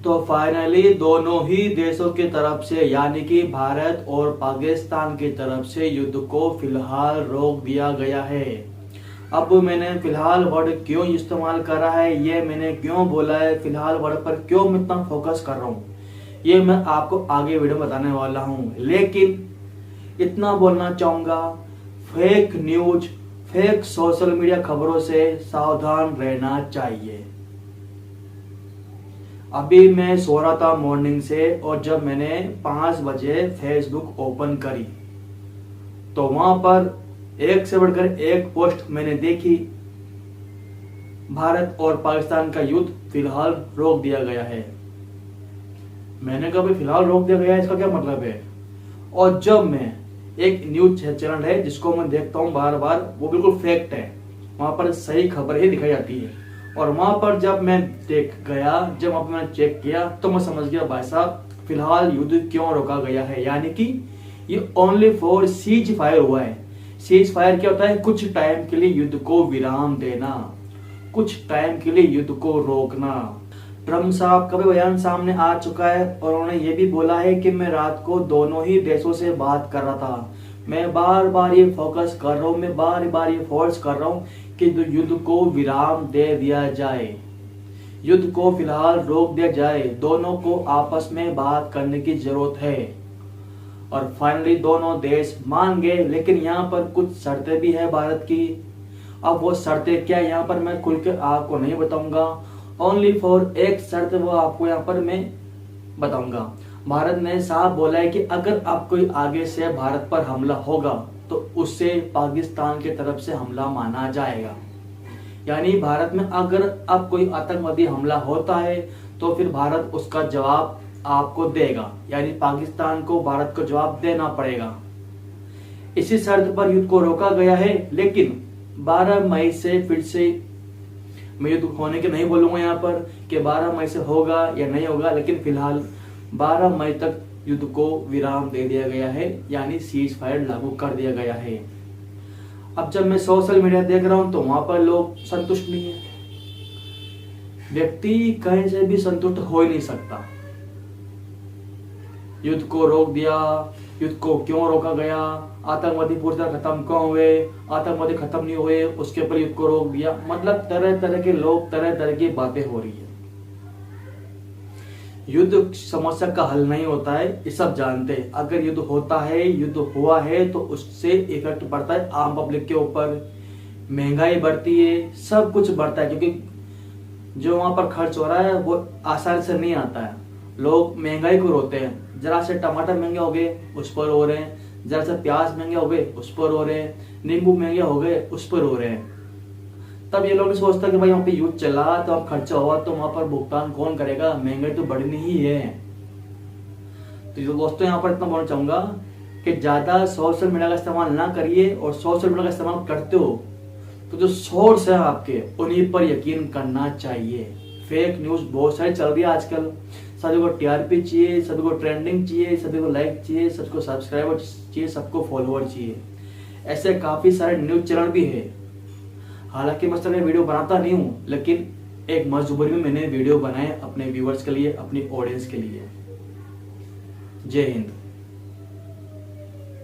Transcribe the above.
तो फाइनली दोनों ही देशों की तरफ से यानी कि भारत और पाकिस्तान की तरफ से युद्ध को फिलहाल रोक दिया गया है। अब मैंने फिलहाल वर्ड क्यों इस्तेमाल करा है, ये मैंने क्यों बोला है, फिलहाल वर्ड पर क्यों मैं इतना फोकस कर रहा हूँ, ये मैं आपको आगे वीडियो बताने वाला हूँ। लेकिन इतना बोलना चाहूंगा, fake news, fake social media खबरों से सावधान रहना चाहिए। अभी मैं सो रहा था मॉर्निंग से, और जब मैंने 5 बजे फेसबुक ओपन करी तो वहां पर एक से बढ़कर एक पोस्ट मैंने देखी, भारत और पाकिस्तान का युद्ध फिलहाल रोक दिया गया है। मैंने कहा भाई फिलहाल रोक दिया गया है, इसका क्या मतलब है। और जब मैं एक न्यूज चैनल है जिसको मैं देखता हूँ बार बार, वो बिल्कुल फैक्ट है, वहां पर सही खबर ही दिखाई जाती है, और वहां पर जब मैं देख गया, जब वहां पर मैंने चेक किया तो मैं समझ गया भाई साहब फिलहाल युद्ध क्यों रोका गया है। यानी कि ये ओनली फॉर सीज फायर हुआ है। सीज फायर क्या होता है, कुछ टाइम के लिए युद्ध को विराम देना, कुछ टाइम के लिए युद्ध को रोकना। ट्रम्प साहब का भी बयान सामने आ चुका है, और उन्होंने ये भी बोला है कि मैं रात को दोनों ही देशों से बात कर रहा था। मैं बार बार ये फोकस कर रहा हूँ, मैं बार बार ये फोर्स कर रहा हूँ कि युद्ध को विराम दे दिया जाए, युद्ध को फिलहाल रोक दिया जाए, दोनों को आपस में बात करने की जरूरत है। और फाइनली दोनों देश मान गए, लेकिन यहाँ पर कुछ शर्तें भी है भारत की। अब वो शर्तें क्या, यहाँ पर मैं खुल के आपको नहीं बताऊंगा, ओनली फॉर एक शर्त वो आपको यहाँ पर मैं बताऊंगा। भारत ने साफ बोला है कि अगर अब कोई आगे से भारत पर हमला होगा तो उससे पाकिस्तान की तरफ से हमला माना जाएगा। यानी भारत में अगर अब कोई आतंकवादी हमला होता है तो फिर भारत उसका जवाब आपको देगा, यानी पाकिस्तान को भारत को जवाब देना पड़ेगा। इसी शर्त पर युद्ध को रोका गया है, लेकिन 12 मई से फिर से, मैं युद्ध होने के नहीं बोलूंगा यहाँ पर कि 12 मई से होगा या नहीं होगा, लेकिन फिलहाल 12 मई तक युद्ध को विराम दे दिया गया है, यानी सीज फायर लागू कर दिया गया है। अब जब मैं सोशल मीडिया देख रहा हूं तो वहां पर लोग संतुष्ट नहीं है। व्यक्ति कहीं से भी संतुष्ट हो ही नहीं सकता। युद्ध को रोक दिया, युद्ध को क्यों रोका गया, आतंकवादी पूरी तरह खत्म क्यों हुए, आतंकवादी खत्म नहीं हुए, उसके ऊपर युद्ध को रोक दिया। मतलब तरह तरह के लोग तरह तरह की बातें हो रही है। युद्ध समस्या का हल नहीं होता है, ये सब जानते हैं। अगर युद्ध होता है, युद्ध हुआ है तो उससे इफेक्ट पड़ता है आम पब्लिक के ऊपर, महंगाई बढ़ती है, सब कुछ बढ़ता है, क्योंकि जो वहां पर खर्च हो रहा है वो आसानी से नहीं आता है। लोग महंगाई को रोते हैं, जरा से टमाटर महंगे हो गए उस पर रो रहे हैं, जरा से प्याज महंगे हो गए उस पर रो रहे हैं, नींबू महंगे हो गए उस पर रो रहे हैं। तब ये लोग नहीं सोचता कि भाई वहां पे युद्ध चला तो अब खर्चा हुआ तो वहां पर भुगतान कौन करेगा, महंगाई तो बढ़नी ही है। तो जो दोस्तों यहाँ पर इतना बोलना चाहूंगा कि ज्यादा सोशल मीडिया का इस्तेमाल ना करिए, और सोशल मीडिया का इस्तेमाल करते हो तो जो सोर्स है आपके उन्हीं पर यकीन करना चाहिए। फेक न्यूज बहुत सारी चल रही है आजकल, सभी को टीआरपी चाहिए, सभी को ट्रेंडिंग चाहिए, सभी को लाइक चाहिए, सबको सब्सक्राइबर चाहिए, सबको फॉलोअर चाहिए। ऐसे काफी सारे न्यूज चैनल भी है। हालांकि मैं इस तरह वीडियो बनाता नहीं हूँ, लेकिन एक मजबूरी में मैंने वीडियो बनाए अपने व्यूअर्स के लिए, अपनी ऑडियंस के लिए। जय हिंद।